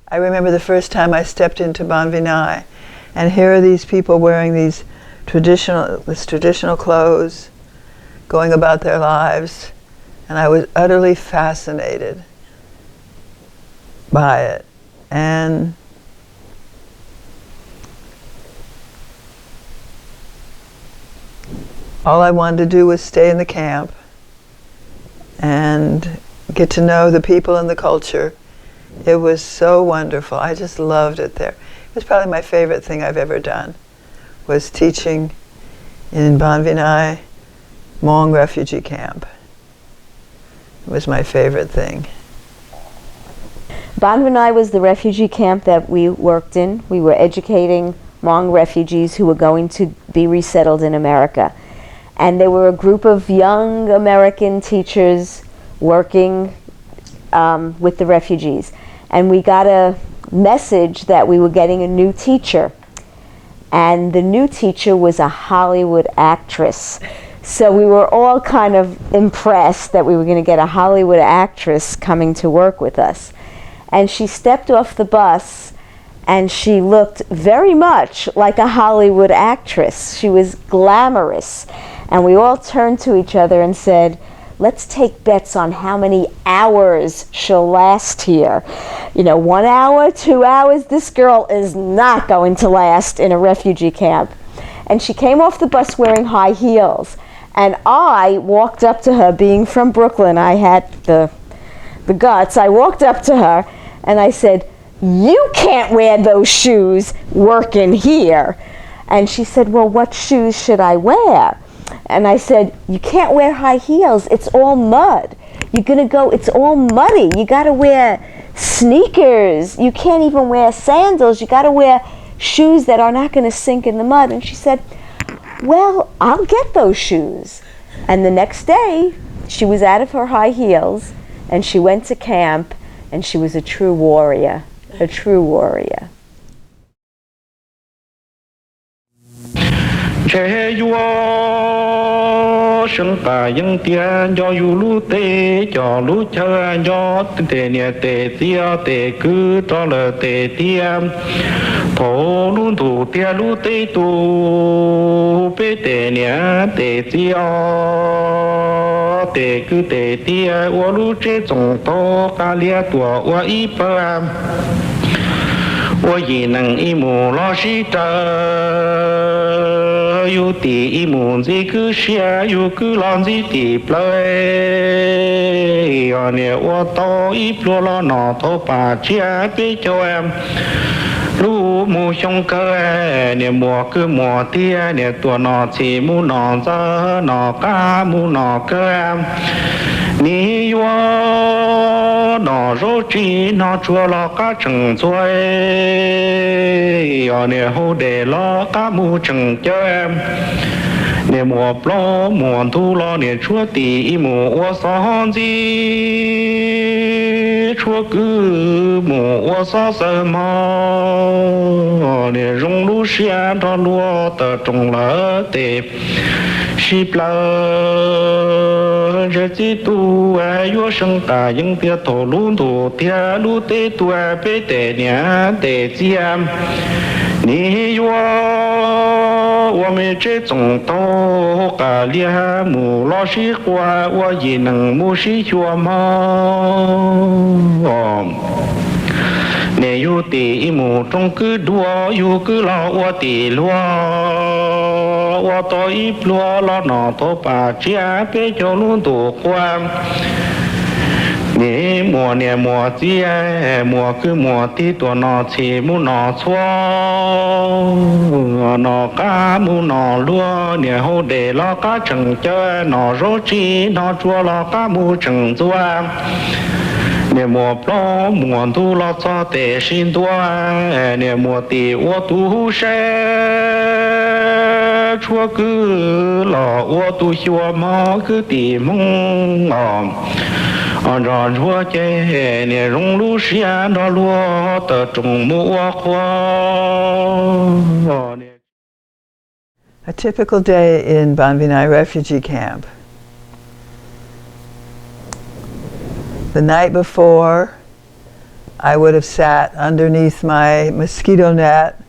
I remember the first time I stepped into Vinai, and here are these people wearing this traditional clothes, going about their lives, and I was utterly fascinated by it. And all I wanted to do was stay in the camp and get to know the people and the culture. It was so wonderful. I just loved it there. It was probably my favorite thing I've ever done, was teaching in Vinai Hmong refugee camp. It was my favorite thing. Vinai was the refugee camp that we worked in. We were educating Hmong refugees who were going to be resettled in America. And there were a group of young American teachers working with the refugees. And we got a message that we were getting a new teacher. And the new teacher was a Hollywood actress. So we were all kind of impressed that we were going to get a Hollywood actress coming to work with us. And she stepped off the bus and she looked very much like a Hollywood actress. She was glamorous. And we all turned to each other and said, let's take bets on how many hours she'll last here. 1 hour, 2 hours, this girl is not going to last in a refugee camp. And she came off the bus wearing high heels. And I walked up to her, being from Brooklyn, I had the guts. I walked up to her and I said, you can't wear those shoes working here. And she said, well, what shoes should I wear? And I said, you can't wear high heels. It's all mud. You're going to go, it's all muddy. You got to wear sneakers. You can't even wear sandals. You got to wear shoes that are not going to sink in the mud. And she said, well, I'll get those shoes. And the next day, she was out of her high heels, and she went to camp, and she was a true warrior, a true warrior. Sân cả những tiền cho du lũ tê cho lũ chơi cho tê nhẹ tê tia tê cứ cho lờ tê tiêm thổ luôn thủ tia lũ tê tu bê tê nhẹ tê tia tê cứ tê tia ô lũ chế trồng to cá lia tua ô ý bơ 我也能一目老实着，有的一目这个下，有个浪子的不来，呀呢我到一波了那头把家被叫em。 lu mu xong cơ nè mùa cứ mùa tia nè tua nọ chỉ mu nọ ra nọ cá mu nọ cơ ni yo nọ rô chi nọ chua lo cá chừng chuối nè hô để lo cá mu chừng cho em nè mùa lo mùa thu lo nè chúa tì mùa ô son gì chúa cứ mùa ô son sơ mò nè rong lu xian cho lúa tờ trồng lỡ tệp ship lỡ giờ chỉ tu ai yo sân ta những tia thổ luôn thổ tia lu tê tu ai bê tê nhá tê chiam ni yo 我们这种都个厉害，木老师话我也能木是学嘛。你有的木种个多，有个老我的多，我到一多了那头把家别叫路多宽。 你莫念莫记莫cứ莫tí tua nọ chỉ mu nọ xóa nọ cá mu nọ lúa nè hô để lo cá chừng chơi nọ rô chi nọ chua lo cá mu chừng chua nè mùa lo mùa thu lo cho tệ xin tua nè mùa tì ô tu xe chua cứ lo ô tu xua mò cứ tì mong ngòm rõ chúa chế nè rung lũ xian đó lúa tờ trùng mua khoa. A typical day in Vinai refugee camp. The night before, I would have sat underneath my mosquito net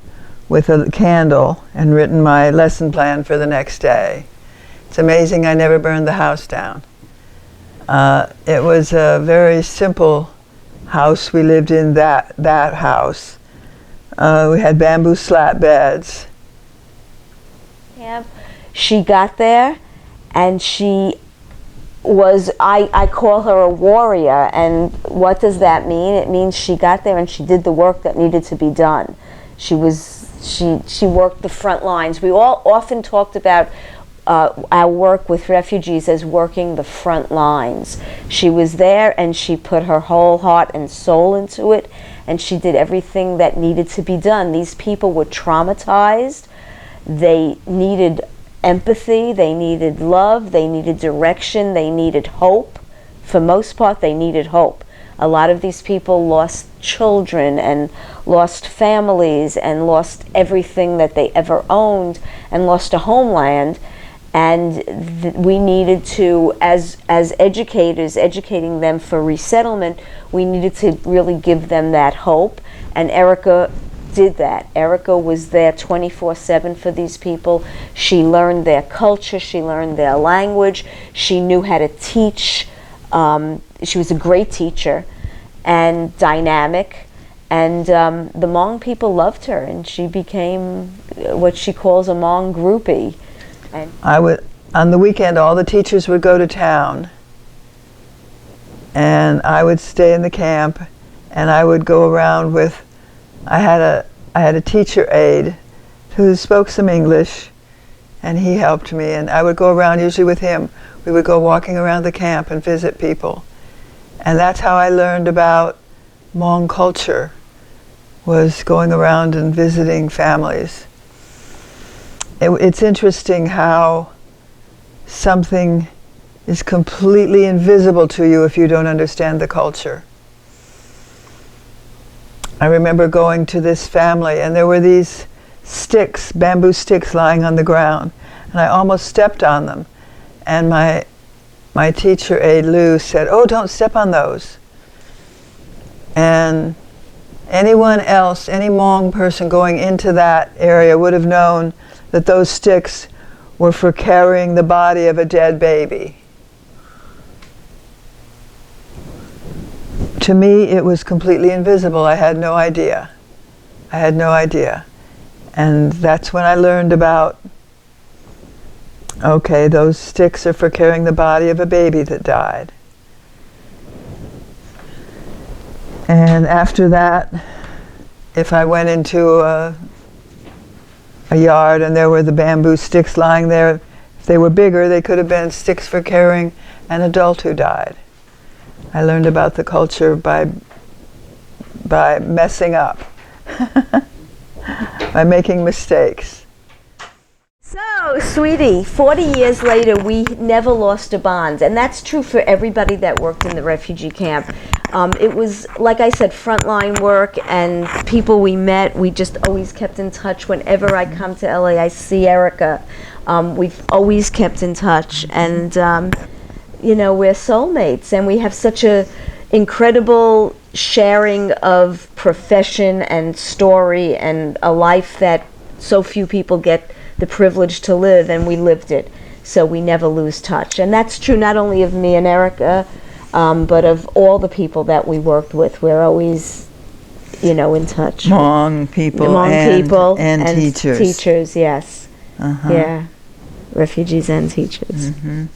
with a candle and written my lesson plan for the next day. It's amazing I never burned the house down. It was a very simple house. We lived in that house. We had bamboo slat beds. Yeah. She got there, and she was, I call her a warrior, and what does that mean? It means she got there and she did the work that needed to be done. She worked the front lines. We all often talked about our work with refugees as working the front lines. She was there and she put her whole heart and soul into it, and she did everything that needed to be done. These people were traumatized. They needed empathy, they needed love, they needed direction, they needed hope. For most part, they needed hope. A lot of these people lost children and lost families and lost everything that they ever owned and lost a homeland. And we needed to, as educators, educating them for resettlement, we needed to really give them that hope. And Erica did that. Erica was there 24/7 for these people. She learned their culture, she learned their language, she knew how to teach. She was a great teacher and dynamic, and the Hmong people loved her, and she became what she calls a Hmong groupie. And on the weekend, all the teachers would go to town, and I would stay in the camp, and I would go around with, I had a teacher aide who spoke some English, and he helped me, and I would go around usually with him. We would go walking around the camp and visit people. And that's how I learned about Hmong culture, was going around and visiting families. It's interesting how something is completely invisible to you if you don't understand the culture. I remember going to this family, and there were these sticks, bamboo sticks, lying on the ground, and I almost stepped on them. And my teacher aide Lou said, "Oh, don't step on those." And anyone else, any Hmong person going into that area would have known that those sticks were for carrying the body of a dead baby. To me, it was completely invisible. I had no idea. I had no idea. And that's when I learned about, okay, those sticks are for carrying the body of a baby that died. And after that, if I went into a yard and there were the bamboo sticks lying there, if they were bigger, they could have been sticks for carrying an adult who died. I learned about the culture by messing up, by making mistakes. so, sweetie, 40 years later, we never lost a bond, and that's true for everybody that worked in the refugee camp. It was, like I said, frontline work, and people we met, we just always kept in touch. Whenever I come to LA, I see Erica. We've always kept in touch, and you know, we're soulmates, and we have such a incredible sharing of profession and story and a life that so few people get the privilege to live, and we lived it, so we never lose touch. And that's true not only of me and Erica, but of all the people that we worked with. We're always, you know, in touch. Hmong people, and teachers. Teachers, yes. Uh-huh. Yeah, refugees and teachers. Mm-hmm.